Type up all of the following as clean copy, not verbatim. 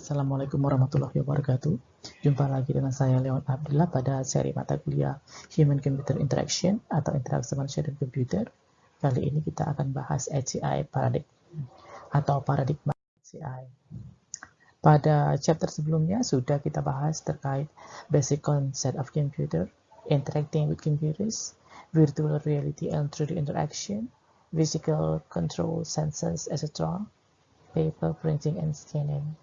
Assalamualaikum warahmatullahi wabarakatuh. Jumpa lagi dengan saya Leon Abdullah pada seri mata kuliah Human Computer Interaction atau interaksi manusia dan komputer. Kali ini kita akan bahas HCI paradigm atau paradigma HCI. Pada chapter sebelumnya sudah kita bahas terkait basic concept of computer, interacting with computers, virtual reality and 3D interaction, physical control sensors, etc., paper printing and scanning.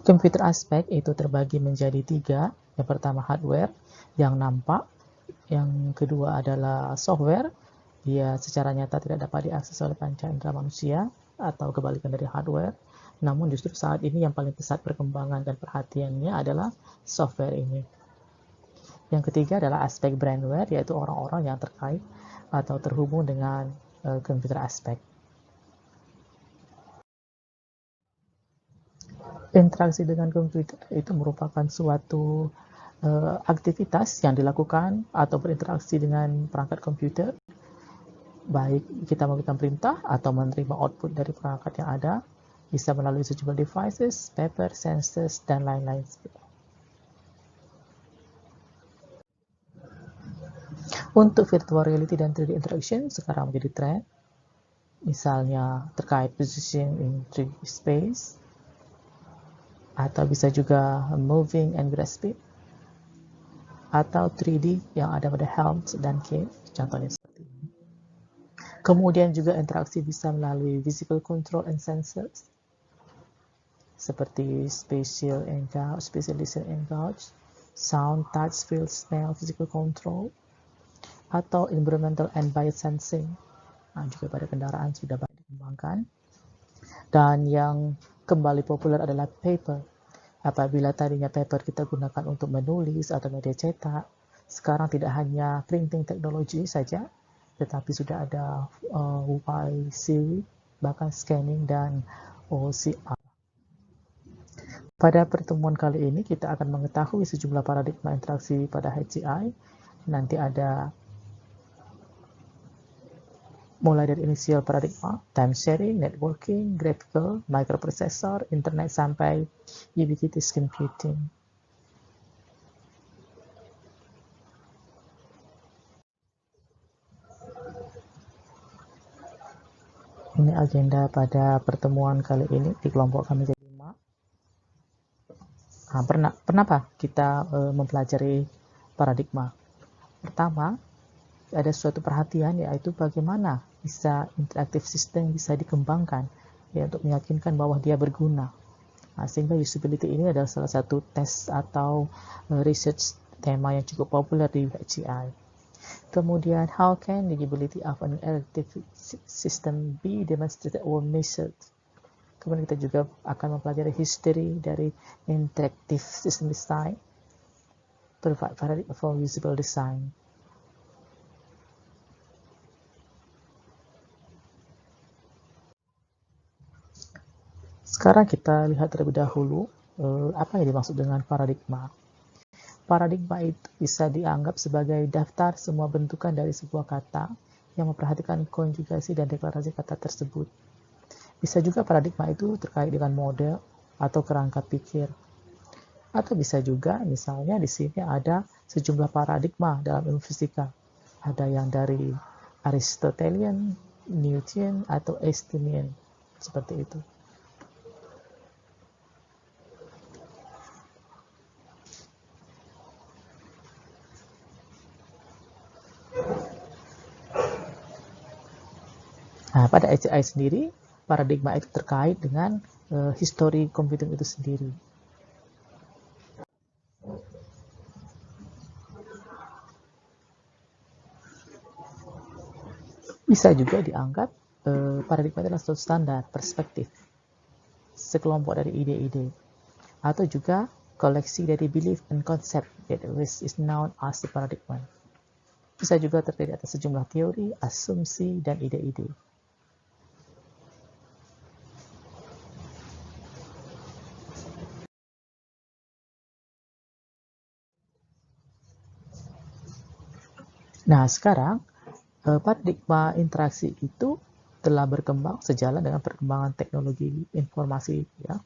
Computer aspek itu terbagi menjadi 3. Yang pertama hardware, yang nampak. Yang kedua adalah software, dia secara nyata tidak dapat diakses oleh panca indera manusia, atau kebalikan dari hardware. Namun justru saat ini yang paling pesat perkembangan dan perhatiannya adalah software ini. Yang ketiga adalah aspek brandware, yaitu orang-orang yang terkait atau terhubung dengan komputer aspek. Interaksi dengan komputer itu merupakan suatu aktivitas yang dilakukan atau berinteraksi dengan perangkat komputer, baik kita memberikan perintah atau menerima output dari perangkat yang ada, bisa melalui sejumlah devices, paper, sensors, dan lain-lain. Untuk virtual reality dan 3D interaction sekarang menjadi tren, misalnya terkait position in 3D space, atau bisa juga moving and grasping, atau 3D yang ada pada Helms dan Cave, contohnya seperti ini. Kemudian juga interaksi bisa melalui physical control and sensors, seperti spatial engage, spatial listen engage, sound, touch, feel, smell, physical control, atau environmental and biosensing. Nah, juga pada kendaraan sudah banyak dikembangkan. Dan yang kembali populer adalah paper. Apabila tadinya paper kita gunakan untuk menulis atau media cetak, sekarang tidak hanya printing teknologi saja, tetapi sudah ada YC, bahkan scanning dan OCR. Pada pertemuan kali ini kita akan mengetahui sejumlah paradigma interaksi pada HCI. Nanti ada mulai dari inisial paradigma, time sharing, networking, graphical, microprocessor, internet, sampai ubiquitous computing. Ini agenda pada pertemuan kali ini di kelompok kami jadi 5. Kenapa kita mempelajari paradigma? Pertama, ada suatu perhatian, yaitu bagaimana bisa interaktif sistem bisa dikembangkan ya, untuk meyakinkan bahwa dia berguna. Sehingga usability ini adalah salah satu tes atau research tema yang cukup populer di HCI. Kemudian, how can the usability of an interactive system be demonstrated or measured? Kemudian kita juga akan mempelajari history dari interactive system design, provide paradigm for usable design. Sekarang kita lihat terlebih dahulu apa yang dimaksud dengan paradigma. Paradigma itu bisa dianggap sebagai daftar semua bentukan dari sebuah kata yang memperhatikan konjugasi dan deklarasi kata tersebut. Bisa juga paradigma itu terkait dengan model atau kerangka pikir. Atau bisa juga misalnya di sini ada sejumlah paradigma dalam ilmu fisika. Ada yang dari Aristotelian, Newtonian, atau Einsteinian. Seperti itu. Pada HCI sendiri, paradigma itu terkait dengan histori computing itu sendiri. Bisa juga dianggap paradigma adalah suatu standar, perspektif, sekelompok dari ide-ide, atau juga koleksi dari belief and concept that is known as the paradigm. Bisa juga terdiri atas sejumlah teori, asumsi, dan ide-ide. Nah, sekarang paradigma interaksi itu telah berkembang sejalan dengan perkembangan teknologi informasi, ya.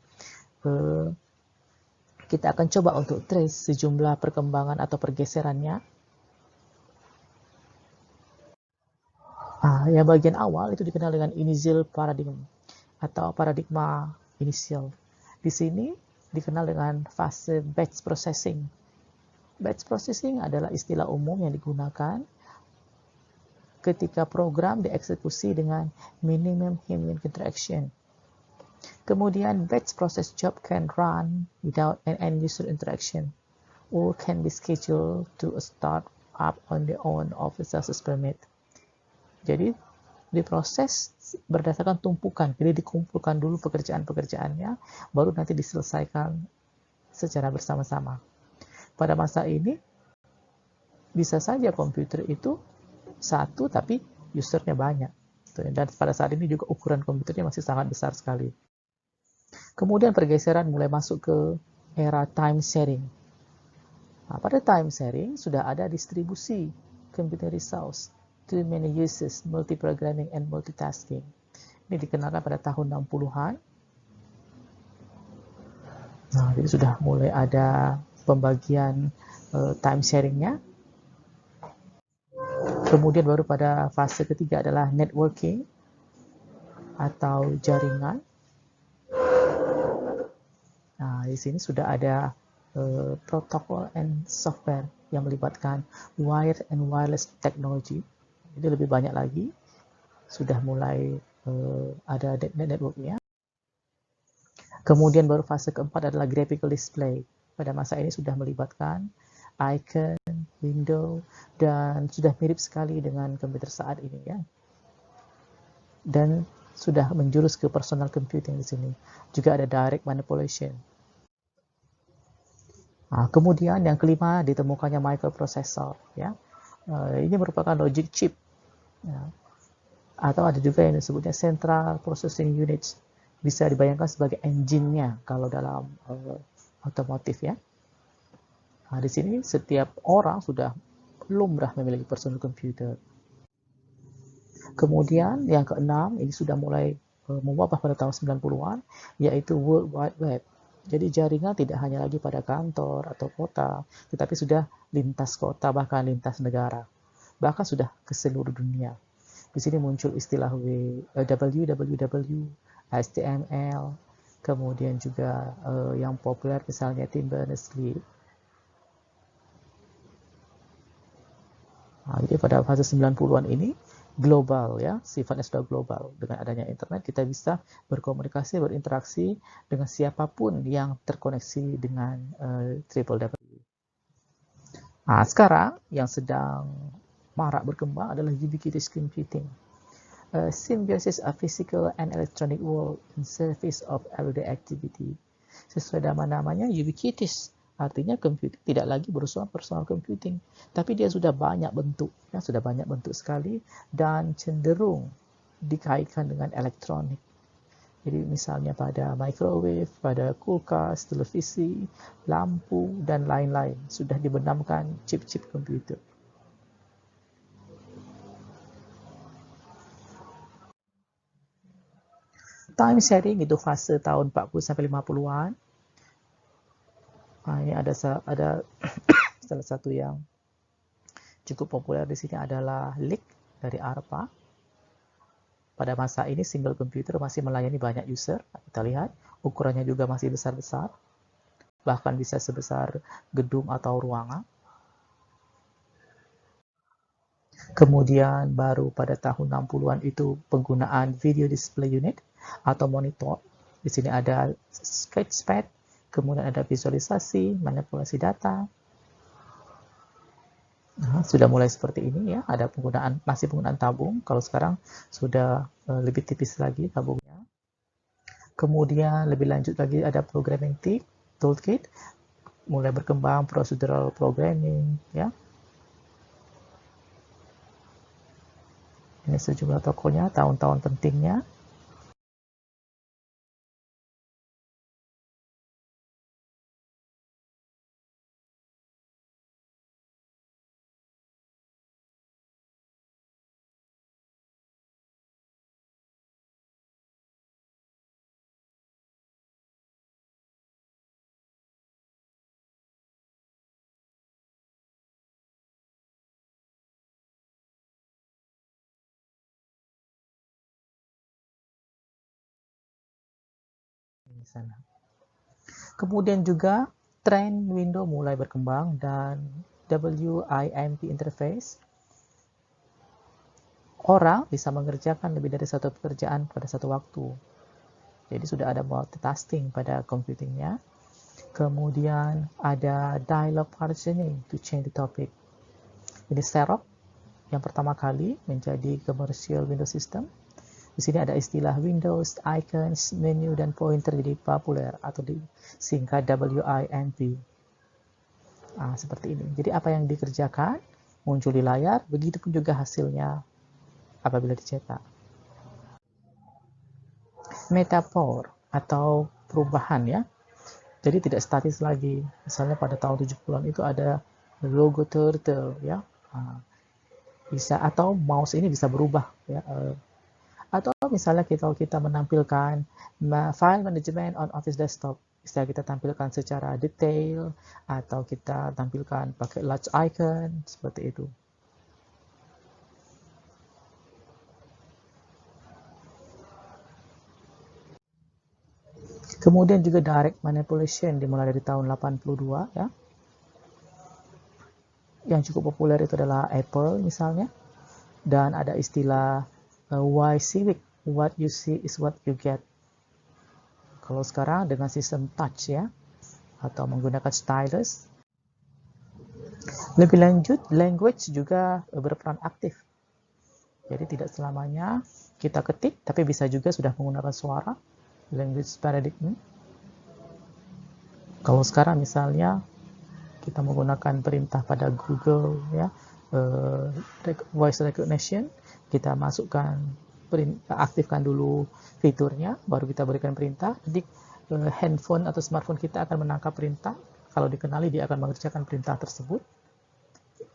Kita akan coba untuk trace sejumlah perkembangan atau pergeserannya. Yang bagian awal itu dikenal dengan initial paradigm atau paradigma inisial. Di sini dikenal dengan fase batch processing. Batch processing adalah istilah umum yang digunakan ketika program dieksekusi dengan minimum human interaction. Kemudian batch process job can run without an end user interaction or can be scheduled to start up on the own of the success permit. Jadi diproses berdasarkan tumpukan, jadi dikumpulkan dulu pekerjaan-pekerjaannya, baru nanti diselesaikan secara bersama-sama. Pada masa ini, bisa saja komputer itu satu, tapi usernya banyak. Dan pada saat ini juga ukuran komputernya masih sangat besar sekali. Kemudian pergeseran mulai masuk ke era time sharing. Pada time sharing sudah ada distribusi computer resource to many users, multi-programming and multitasking. Ini dikenalkan pada tahun 60-an. Jadi sudah mulai ada pembagian time sharingnya. Kemudian baru pada fase ketiga adalah networking atau jaringan. Di sini sudah ada protokol and software yang melibatkan wired and wireless technology. Jadi lebih banyak lagi, sudah mulai ada networknya. Kemudian baru fase keempat adalah graphical display. Pada masa ini sudah melibatkan icon, window, dan sudah mirip sekali dengan komputer saat ini, ya. Dan sudah menjurus ke personal computing di sini. Juga ada direct manipulation. Kemudian yang kelima ditemukannya microprocessor, ya. Ini merupakan logic chip, ya. Atau ada juga yang disebutnya central processing units, bisa dibayangkan sebagai engine-nya kalau dalam otomotif, ya. Di sini setiap orang sudah lumrah memiliki personal computer. Kemudian yang keenam, ini sudah mulai mewabah pada tahun 90-an, yaitu World Wide Web. Jadi jaringan tidak hanya lagi pada kantor atau kota, tetapi sudah lintas kota, bahkan lintas negara. Bahkan sudah ke seluruh dunia. Di sini muncul istilah www, HTML, kemudian juga yang populer misalnya Tim Berners-Lee. Jadi pada fase 90-an ini global, ya, sifatnya sudah global. Dengan adanya internet kita bisa berkomunikasi, berinteraksi dengan siapapun yang terkoneksi dengan www. Sekarang yang sedang marak berkembang adalah ubiquitous computing. Symbiosis of physical and electronic world in service of everyday activity. Sesuai nama-namanya, ubiquitous. Artinya computing tidak lagi berusaha personal computing, tapi dia sudah banyak bentuk, ya, sudah banyak bentuk sekali dan cenderung dikaitkan dengan elektronik. Jadi misalnya pada microwave, pada kulkas, televisi, lampu, dan lain-lain sudah dibenamkan chip-chip komputer. Time sharing itu fase tahun 40 sampai 50-an. Ini ada salah satu yang cukup populer di sini adalah LIC dari ARPA. Pada masa ini single computer masih melayani banyak user. Kita lihat ukurannya juga masih besar-besar, bahkan bisa sebesar gedung atau ruangan. Kemudian baru pada tahun 60-an itu penggunaan video display unit atau monitor. Di sini ada sketchpad, kemudian ada visualisasi, manipulasi data. Sudah mulai seperti ini, ya. Ada masih penggunaan tabung. Kalau sekarang sudah lebih tipis lagi tabungnya. Kemudian lebih lanjut lagi ada programming toolkit, mulai berkembang procedural programming, ya. Ini sejumlah tokohnya, tahun-tahun pentingnya. di sana. Kemudian juga tren window mulai berkembang dan WIMP interface. Orang bisa mengerjakan lebih dari satu pekerjaan pada satu waktu. Jadi sudah ada multitasking pada computingnya. Kemudian ada dialog partitioning to change the topic. Ini Xerox yang pertama kali menjadi commercial Windows system. Di sini ada istilah Windows, icons, menu, dan pointer jadi populer atau disingkat WIMP. Seperti ini. Jadi apa yang dikerjakan muncul di layar, begitu pun juga hasilnya apabila dicetak. Metaphor atau perubahan ya. Jadi tidak statis lagi. Misalnya pada tahun 70-an itu ada logo turtle ya. Bisa, atau mouse ini bisa berubah ya. Atau misalnya kita menampilkan file management on Office desktop, bisa kita tampilkan secara detail atau kita tampilkan pakai large icon seperti itu. Kemudian juga direct manipulation dimulai dari tahun 82 ya. Yang cukup populer itu adalah Apple misalnya, dan ada istilah Y Civic, what you see is what you get. Kalau sekarang dengan sistem touch ya, atau menggunakan stylus. Lebih lanjut, language juga berperan aktif. Jadi tidak selamanya kita ketik, tapi bisa juga sudah menggunakan suara. Language paradigm. Kalau sekarang misalnya kita menggunakan perintah pada Google ya, voice recognition, kita masukkan aktifkan dulu fiturnya, baru kita berikan perintah. Jadi handphone atau smartphone kita akan menangkap perintah. Kalau dikenali, dia akan mengerjakan perintah tersebut.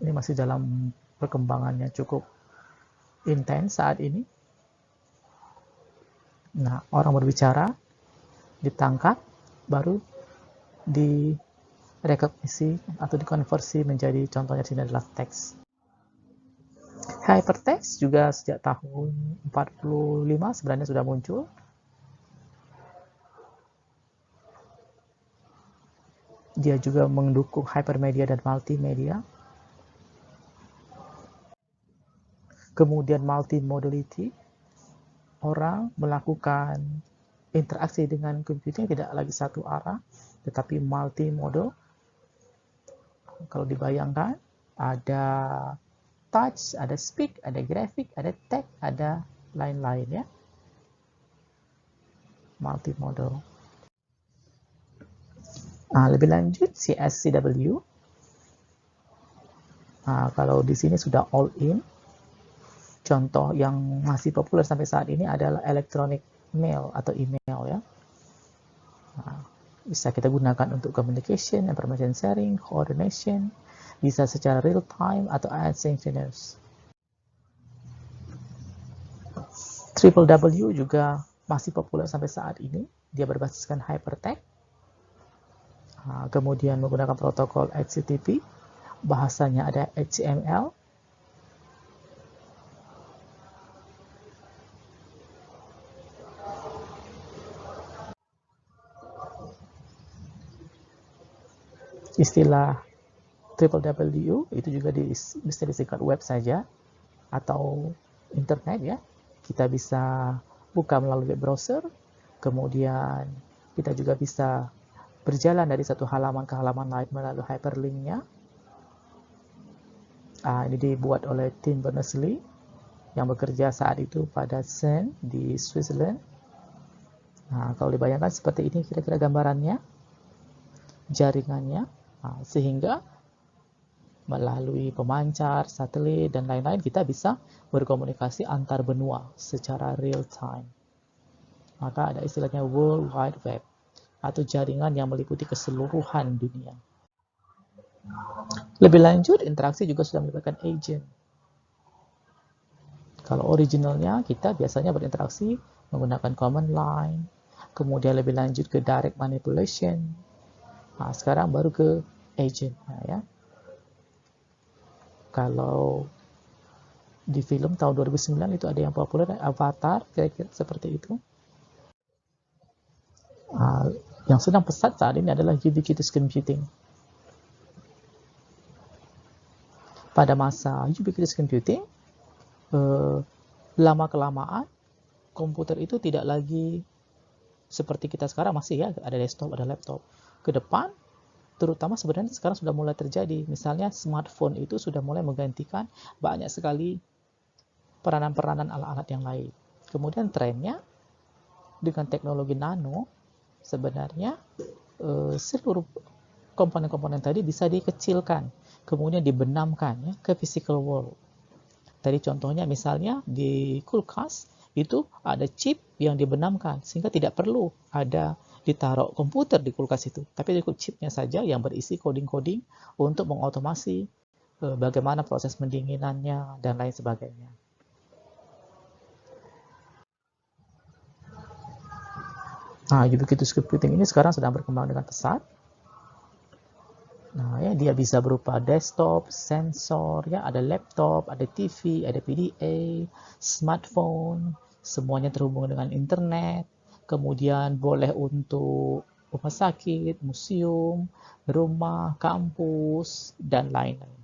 Ini masih dalam perkembangannya cukup intens saat ini. Nah, orang berbicara ditangkap, baru direkognisi atau dikonversi menjadi, contohnya di sini adalah teks. Hypertext juga sejak tahun 45 sebenarnya sudah muncul. Dia juga mendukung hypermedia dan multimedia. Kemudian multimodality, orang melakukan interaksi dengan komputer tidak lagi satu arah, tetapi multimodal. Kalau dibayangkan, ada touch, ada speak, ada grafik, ada text, ada lain-lain ya. Multimodal. Lebih lanjut, CSCW. Kalau di sini sudah all in. Contoh yang masih populer sampai saat ini adalah electronic mail atau email ya. Bisa kita gunakan untuk communication, information sharing, coordination, bisa secara real time atau asynchronous. W juga masih populer sampai saat ini. Dia berbasiskan hypertext. Kemudian menggunakan protokol HTTP. Bahasanya ada HTML. Istilah WWW itu juga bisa disingkat web saja atau internet ya. Kita bisa buka melalui web browser, kemudian kita juga bisa berjalan dari satu halaman ke halaman lain melalui hyperlinknya. Ini dibuat oleh Tim Berners-Lee yang bekerja saat itu pada CERN di Switzerland. Kalau dibayangkan seperti ini kira-kira gambarannya, jaringannya, sehingga melalui pemancar, satelit, dan lain-lain kita bisa berkomunikasi antar benua secara real time. Maka ada istilahnya World Wide Web atau jaringan yang meliputi keseluruhan dunia. Lebih lanjut, interaksi juga sudah melibatkan agent. Kalau originalnya kita biasanya berinteraksi menggunakan command line, kemudian lebih lanjut ke direct manipulation. Sekarang baru ke agent ya. Kalau di film tahun 2009 itu ada yang populer, Avatar, kira-kira seperti itu. Yang sedang pesat saat ini adalah ubiquitous computing. Pada masa ubiquitous computing, lama-kelamaan komputer itu tidak lagi seperti kita sekarang, masih ya ada desktop, ada laptop. Ke depan, terutama sebenarnya sekarang sudah mulai terjadi. Misalnya smartphone itu sudah mulai menggantikan banyak sekali peranan-peranan alat-alat yang lain. Kemudian trennya dengan teknologi nano, sebenarnya seluruh komponen-komponen tadi bisa dikecilkan, kemudian dibenamkan ya, ke physical world. Tadi contohnya misalnya di kulkas itu ada chip yang dibenamkan sehingga tidak perlu ada ditaruh komputer di kulkas itu, tapi cukup chipnya saja yang berisi coding-coding untuk mengotomasi bagaimana proses pendinginannya dan lain sebagainya. Nah, ubiquitous computing ini sekarang sedang berkembang dengan pesat. Nah, ya dia bisa berupa desktop, sensor, ya ada laptop, ada TV, ada PDA, smartphone, semuanya terhubung dengan internet. Kemudian boleh untuk rumah sakit, museum, rumah, kampus, dan lain-lain.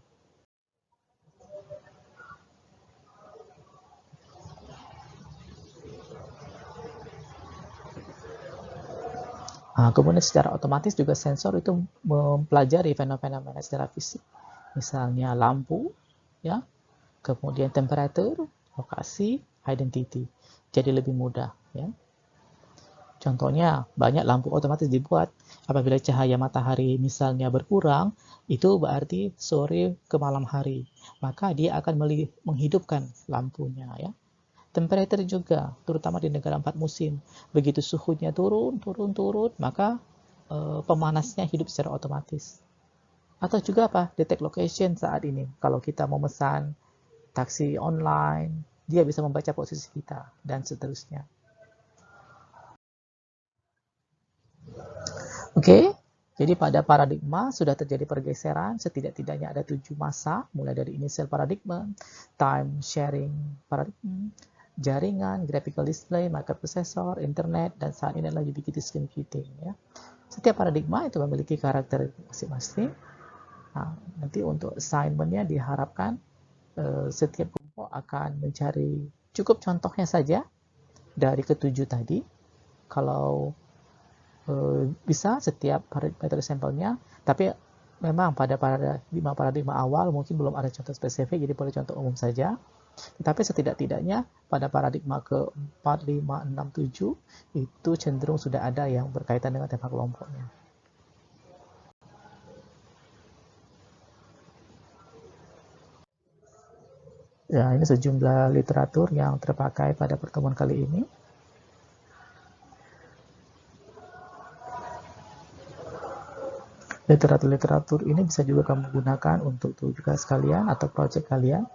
Kemudian secara otomatis juga sensor itu mempelajari fenomena secara fisik. Misalnya lampu, ya, kemudian temperatur, lokasi, identity. Jadi lebih mudah, ya. Contohnya, banyak lampu otomatis dibuat apabila cahaya matahari misalnya berkurang, itu berarti sore ke malam hari. Maka dia akan menghidupkan lampunya, ya. Temperatur juga, terutama di negara 4 musim. Begitu suhunya turun, maka pemanasnya hidup secara otomatis. Atau juga apa? Detect location saat ini. Kalau kita memesan taksi online, dia bisa membaca posisi kita, dan seterusnya. Oke, jadi pada paradigma sudah terjadi pergeseran, setidak-tidaknya ada 7 masa, mulai dari initial paradigma, time sharing paradigma, jaringan, graphical display, microprocessor, internet, dan saat ini adalah ubiquitous computing. Ya. Setiap paradigma itu memiliki karakter masing-masing. Nah, nanti untuk assignment-nya diharapkan setiap kelompok akan mencari cukup contohnya saja dari ketujuh tadi. Kalau bisa setiap metode sampelnya, tapi memang pada paradigma awal mungkin belum ada contoh spesifik, jadi boleh contoh umum saja. Tetapi setidak-tidaknya pada paradigma ke-4, 5, 6, 7 itu cenderung sudah ada yang berkaitan dengan tema kelompoknya. Ya, ini sejumlah literatur yang terpakai pada pertemuan kali ini. Literatur-literatur ini bisa juga kamu gunakan untuk tugas kalian atau proyek kalian.